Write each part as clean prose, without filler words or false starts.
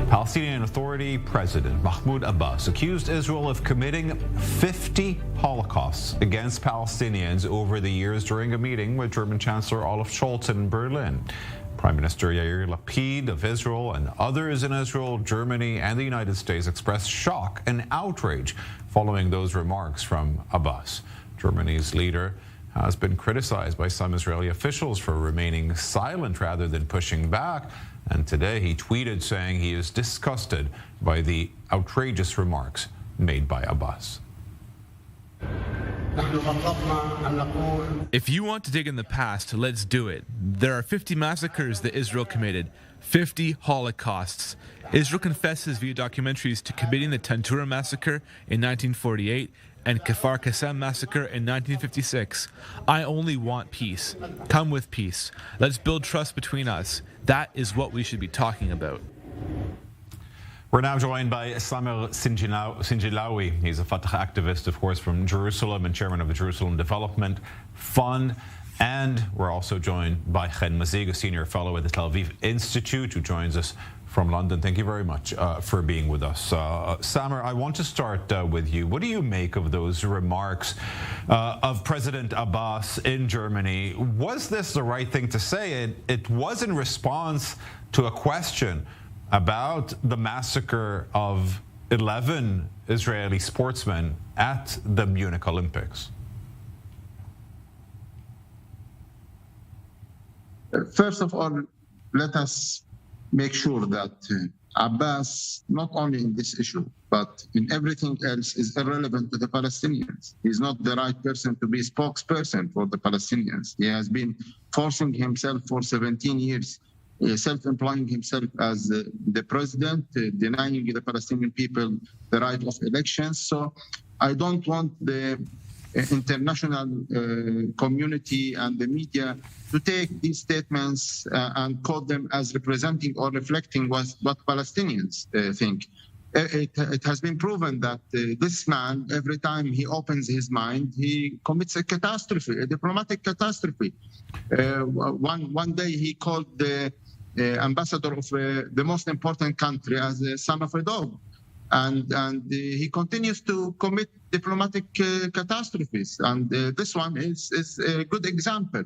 Palestinian Authority President Mahmoud Abbas accused Israel of committing 50 Holocausts against Palestinians over the years during a meeting with German Chancellor Olaf Scholz in Berlin. Prime Minister Yair Lapid of Israel and others in Israel, Germany, and the United States expressed shock and outrage following those remarks from Abbas. Germany's leader has been criticized by some Israeli officials for remaining silent rather than pushing back. And today he tweeted saying he is disgusted by the outrageous remarks made by Abbas. If you want to dig in the past, let's do it. There are 50 massacres that Israel committed, 50 Holocausts. Israel confesses via documentaries to committing the Tantura massacre in 1948 and Kfar Qassam massacre in 1956. I only want peace. Come with peace. Let's build trust between us. That is what we should be talking about. We're now joined by Samer Sinijlawi. He's a Fatah activist, of course, from Jerusalem and chairman of the Jerusalem Development Fund. And we're also joined by Hen Mazzig, a senior fellow at the Tel Aviv Institute, who joins us from London. Thank you very much for being with us. Samer, I want to start with you. What do you make of those remarks of President Abbas in Germany? Was this the right thing to say? It was in response to a question about the massacre of 11 Israeli sportsmen at the Munich Olympics. First of all, let us make sure that Abbas, not only in this issue, but in everything else, is irrelevant to the Palestinians. He's not the right person to be spokesperson for the Palestinians. He has been forcing himself for 17 years, self-employing himself as the president, denying the Palestinian people the right of elections. So I don't want the international community and the media to take these statements and quote them as representing or reflecting what Palestinians think. It has been proven that this man, every time he opens his mind, he commits a catastrophe, a diplomatic catastrophe. One day he called the ambassador of the most important country as a son of a dog. And he continues to commit diplomatic catastrophes. And this one is a good example.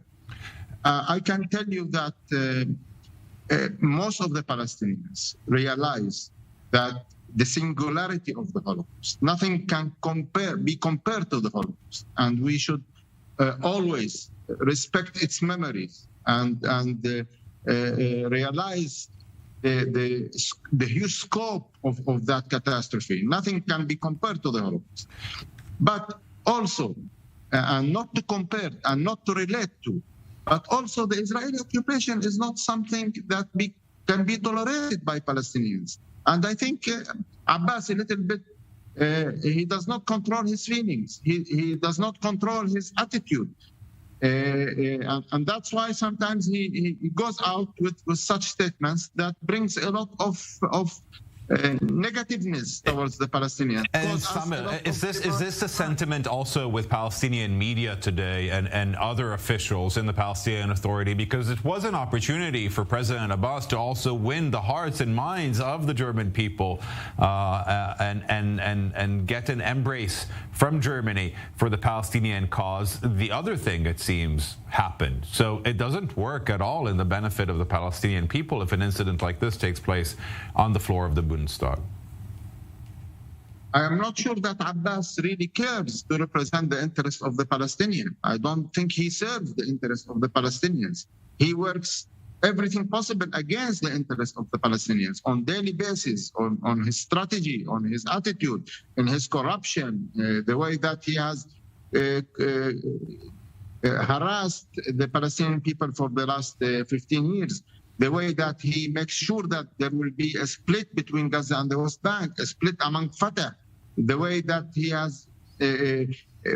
I can tell you that most of the Palestinians realize that the singularity of the Holocaust, nothing can be compared to the Holocaust. And we should always respect its memories and realize the huge scope of that catastrophe. Nothing can be compared to the Holocaust. But also, and not to compare and not to relate to, but also the Israeli occupation is not something that can be tolerated by Palestinians. And I think Abbas a little bit, he does not control his feelings. He does not control his attitude. And that's why sometimes he goes out with such statements that brings a lot of negativeness towards the Palestinians. And Samer, is this a sentiment also with Palestinian media today and other officials in the Palestinian Authority? Because it was an opportunity for President Abbas to also win the hearts and minds of the German people and get an embrace from Germany for the Palestinian cause. The other thing, it seems, happened. So it doesn't work at all in the benefit of the Palestinian people if an incident like this takes place on the floor of the Bundestag. I am not sure that Abbas really cares to represent the interests of the Palestinians. I don't think he serves the interests of the Palestinians. He works everything possible against the interests of the Palestinians on daily basis, on his strategy, on his attitude, in his corruption, the way that he has harassed the Palestinian people for the last 15 years, the way that he makes sure that there will be a split between Gaza and the West Bank, a split among Fatah, the way that he has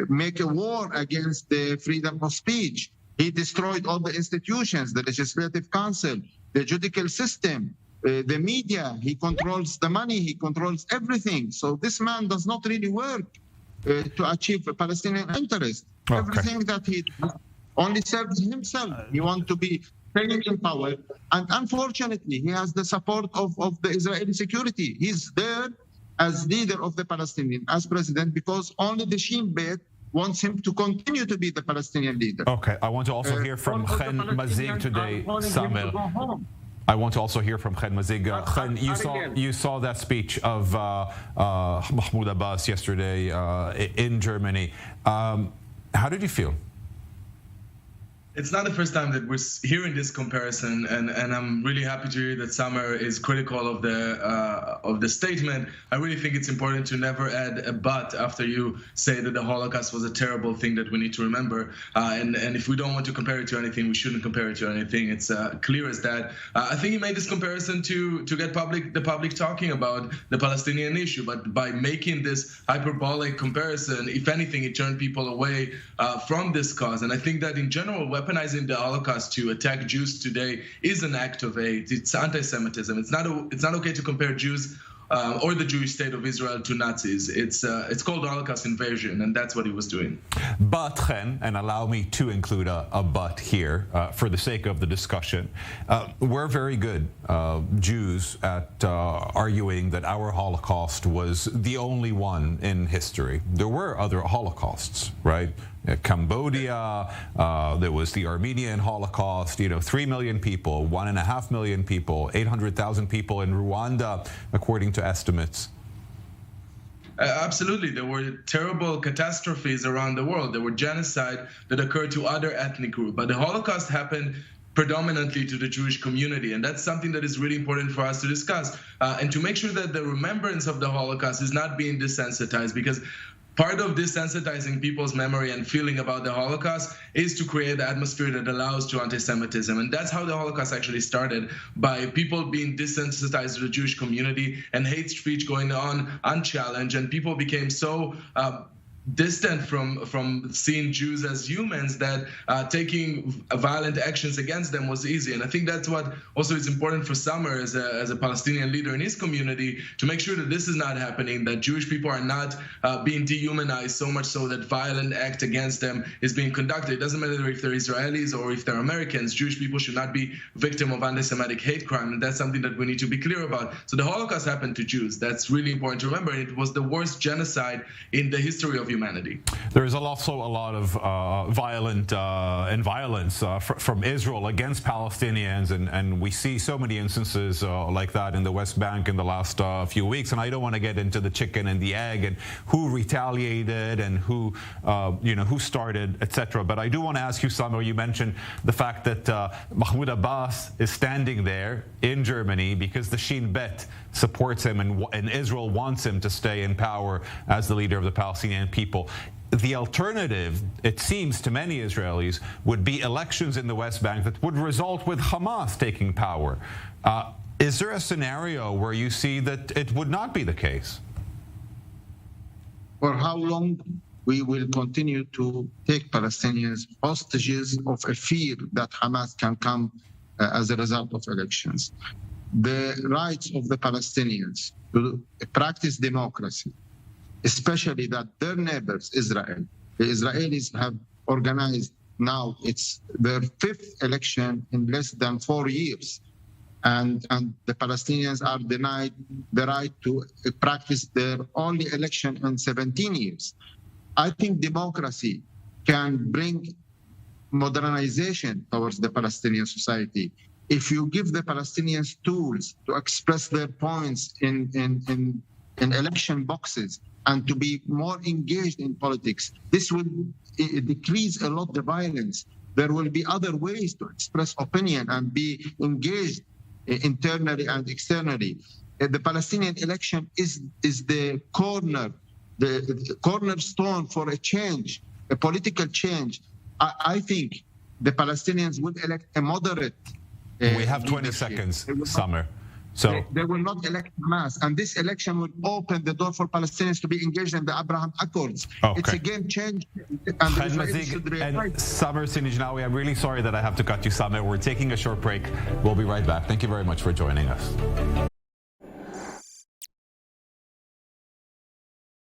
make a war against the freedom of speech. He destroyed all the institutions, the Legislative Council, the judicial system, the media. He controls the money. He controls everything. So this man does not really work to achieve a Palestinian interest. Okay. Everything that he only serves himself. He wants to be staying in power. And unfortunately, he has the support of the Israeli security. He's there as leader of the Palestinian, as president, because only the Shin Bet wants him to continue to be the Palestinian leader. Okay, I want to also hear from Hen Mazzig today, Samer. I want to also hear from Hen Mazzig. Hen, you saw that speech of Mahmoud Abbas yesterday in Germany. How did you feel? It's not the first time that we're hearing this comparison, and I'm really happy to hear that Samer is critical of the statement. I really think it's important to never add a but after you say that the Holocaust was a terrible thing that we need to remember. And if we don't want to compare it to anything, we shouldn't compare it to anything. It's clear as that. I think he made this comparison to get the public talking about the Palestinian issue, but by making this hyperbolic comparison, if anything, it turned people away from this cause. And I think that in general, weaponizing the Holocaust to attack Jews today is an act of hate. It's anti-Semitism. It's not okay to compare Jews or the Jewish state of Israel to Nazis. It's called Holocaust invasion, and that's what he was doing. But, Hen, and allow me to include a but here for the sake of the discussion, we're very good, Jews, at arguing that our Holocaust was the only one in history. There were other Holocausts, right? Cambodia, there was the Armenian Holocaust, 3 million people, 1.5 million people, 800,000 people in Rwanda, according to estimates. Absolutely. There were terrible catastrophes around the world. There were genocide that occurred to other ethnic groups. But the Holocaust happened predominantly to the Jewish community. And that's something that is really important for us to discuss and to make sure that the remembrance of the Holocaust is not being desensitized, because part of desensitizing people's memory and feeling about the Holocaust is to create an atmosphere that allows to anti-Semitism. And that's how the Holocaust actually started, by people being desensitized to the Jewish community and hate speech going on unchallenged. And people became so distant from seeing Jews as humans that taking violent actions against them was easy. And I think that's what also is important for Samer as a Palestinian leader in his community, to make sure that this is not happening, that Jewish people are not being dehumanized so much so that violent act against them is being conducted. It doesn't matter if they're Israelis or if they're Americans. Jewish people should not be victim of anti-Semitic hate crime, and that's something that we need to be clear about. So the Holocaust happened to Jews. That's really important to remember, and it was the worst genocide in the history of humanity. There is also a lot of violence from Israel against Palestinians, and we see so many instances like that in the West Bank in the last few weeks. And I don't want to get into the chicken and the egg and who retaliated and who started, etc. But I do want to ask you, Samer, you mentioned the fact that Mahmoud Abbas is standing there in Germany because the Shin Bet supports him, and Israel wants him to stay in power as the leader of the Palestinian people. The alternative, it seems to many Israelis, would be elections in the West Bank that would result with Hamas taking power. Is there a scenario where you see that it would not be the case? For how long we will continue to take Palestinians hostages of a fear that Hamas can come as a result of elections? The rights of the Palestinians to practice democracy, especially that their neighbors, Israel, the Israelis have organized now, it's their 5th election in less than 4 years. And the Palestinians are denied the right to practice their only election in 17 years. I think democracy can bring modernization towards the Palestinian society. If you give the Palestinians tools to express their points in election boxes and to be more engaged in politics, this will decrease a lot the violence. There will be other ways to express opinion and be engaged internally and externally. The Palestinian election is the cornerstone for a change, a political change. I think the Palestinians would elect a moderate. We have 20 seconds, Samer. So they will not elect Hamas, and this election will open the door for Palestinians to be engaged in the Abraham Accords. Okay. It's a game changer. Hen Mazzig and Samer Sinijlawi, I'm really sorry that I have to cut you, Samer. We're taking a short break. We'll be right back. Thank you very much for joining us.